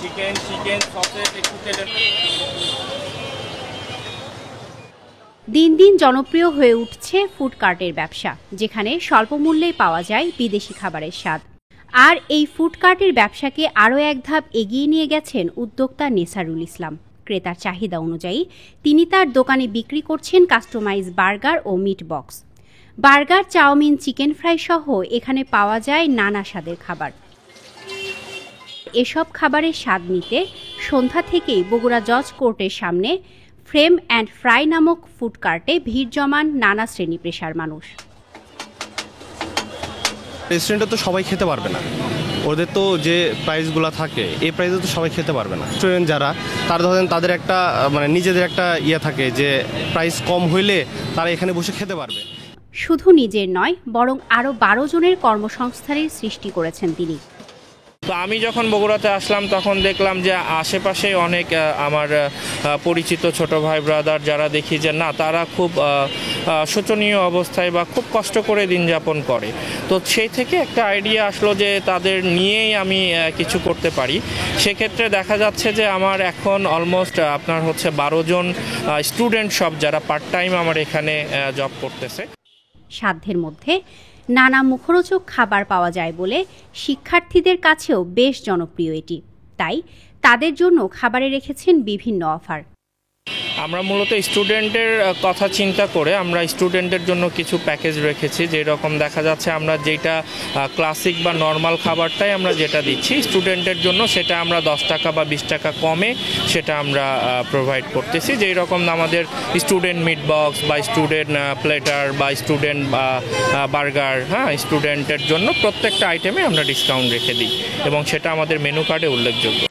Chicken sausage একটু তেলের। দিন দিন জনপ্রিয় হয়ে উঠছে ফুড কার্টের ব্যবসা, যেখানে স্বল্প মূল্যে পাওয়া যায় বিদেশি খাবারের স্বাদ। আর এই ফুড কার্টের ব্যবসাকে আরও এক ধাপ এগিয়ে নিয়ে গেছেন উদ্যোক্তা নেসারুল ইসলাম। ক্রেতার চাহিদা অনুযায়ী তিনি তার দোকানে বিক্রি করছেন কাস্টমাইজ বার্গার ও meat box. Burger, chowmein, chicken fry সহ এখানে পাওয়া যায় নানা স্বাদের খাবার। এসব খাবারের স্বাদ নিতে সন্ধ্যা থেকেই বগুড়া জজ কোর্টের সামনে ফ্রেম অ্যান্ড ফ্রাই নামক ফুড কার্টে ভিড় জমান নানা শ্রেণী পেশার মানুষ। রেস্টুরেন্টে তো সবাই খেতে পারবে না, ওদের তো যে প্রাইসগুলো থাকে এই প্রাইসে তো সবাই খেতে পারবে না। রেস্টুরেন্ট যারা তারা ধরেন তাদের একটা নিজেদের একটা থাকে যে প্রাইস কম হইলে তারা এখানে বসে খেতে পারবে। শুধু নিজের নয়, বরং আরও 12 জনের কর্মসংস্থানের সৃষ্টি করেছেন তিনি। তো আমি যখন বগুড়াতে আসলাম তখন দেখলাম যে আশেপাশে অনেক আমার পরিচিত ছোট ভাই ব্রাদার যারা দেখি যে না, তারা খুব শোচনীয় অবস্থায় বা খুব কষ্ট করে দিন যাপন করে। তো সেই থেকে একটা আইডিয়া আসলো যে তাদের নিয়েই আমি কিছু করতে পারি। সেক্ষেত্রে দেখা যাচ্ছে যে আমার এখন অলমোস্ট আপনার 12 জন স্টুডেন্ট সব যারা পার্ট টাইম আমার এখানে জব করতেছে। সাধ্যের মধ্যে নানা মুখরোচক খাবার পাওয়া যায় বলে শিক্ষার্থীদের কাছেও বেশ জনপ্রিয় এটি। তাই তাদের জন্য খাবারে রেখেছেন বিভিন্ন অফার। আমরা মূলত স্টুডেন্টের কথা চিন্তা করে আমরা স্টুডেন্টের জন্য কিছু প্যাকেজ রেখেছি, যেরকম দেখা যাচ্ছে আমরা যেটা ক্লাসিক বা নর্মাল খাবারটাই আমরা যেটা দিচ্ছি স্টুডেন্টের জন্য, সেটা আমরা 10 টাকা বা 20 টাকা কমে সেটা আমরা প্রোভাইড করতেছি। যেই রকম আমাদের স্টুডেন্ট মিট বক্স বা স্টুডেন্ট প্লেটার বা স্টুডেন্ট বার্গার, স্টুডেন্টের জন্য প্রত্যেকটা আইটেমে আমরা ডিসকাউন্ট রেখে দিই এবং সেটা আমাদের মেনু কার্ডে উল্লেখযোগ্য।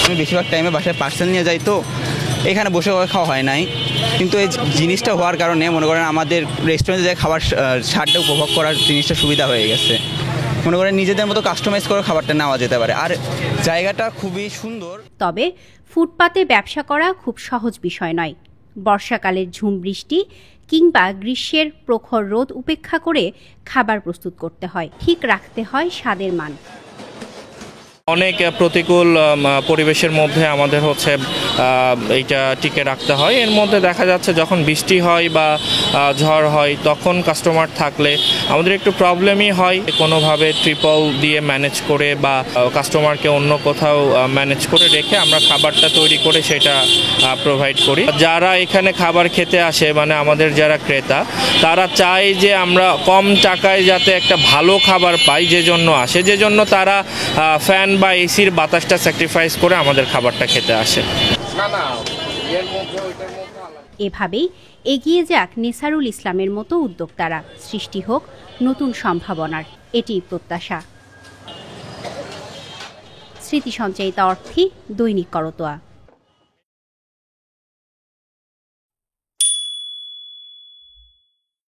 আমি বেশিরভাগ টাইমে বাসায় পার্সেল নিয়ে যাই, তো এখানে বসে খাওয়া হয় নাই। কিন্তু এই জিনিসটা হওয়ার কারণে মনে করেন আমাদের রেস্টুরেন্টে যে খাবার স্বাদটা উপভোগ করার জিনিসটা সুবিধা হয়ে গেছে। মনে করেন নিজেদের মতো কাস্টমাইজ করে খাবারটা নেওয়া যেতে পারে, আর জায়গাটা খুবই সুন্দর। তবে ফুটপাতে ব্যবসা করা খুব সহজ বিষয় নয়। বর্ষাকালের ঝুম বৃষ্টি কিংবা গ্রীষ্মের প্রখর রোদ উপেক্ষা করে খাবার প্রস্তুত করতে হয়, ঠিক রাখতে হয় স্বাদের মান। অনেক প্রতিকূল পরিবেশের মধ্যে আমাদের এইটা টিকে রাখতে হয়। এর মধ্যে দেখা যাচ্ছে যখন বৃষ্টি হয় বা ঝড় হয় তখন কাস্টমার থাকলে আমাদের একটু প্রবলেমই হয়। কোনোভাবে ট্রিপল দিয়ে ম্যানেজ করে বা কাস্টমারকে অন্য কোথাও ম্যানেজ করে রেখে আমরা খাবারটা তৈরি করে সেটা প্রোভাইড করি। যারা এখানে খাবার খেতে আসে আমাদের যারা ক্রেতা, তারা চায় যে আমরা কম টাকায় যাতে একটা ভালো খাবার পাই, যে জন্য আসে, যে জন্য তারা ফ্যান বা এসির বাতাসটা স্যাক্রিফাইস করে আমাদের খাবারটা খেতে আসে। এভাবেই এগিয়ে যাক নেসারুল ইসলামের মতো উদ্যোক্তারা, সৃষ্টি হোক নতুন সম্ভাবনার, এটি প্রত্যাশা। স্মৃতি সঞ্চয়িতা অর্থী, দৈনিক করতোয়া।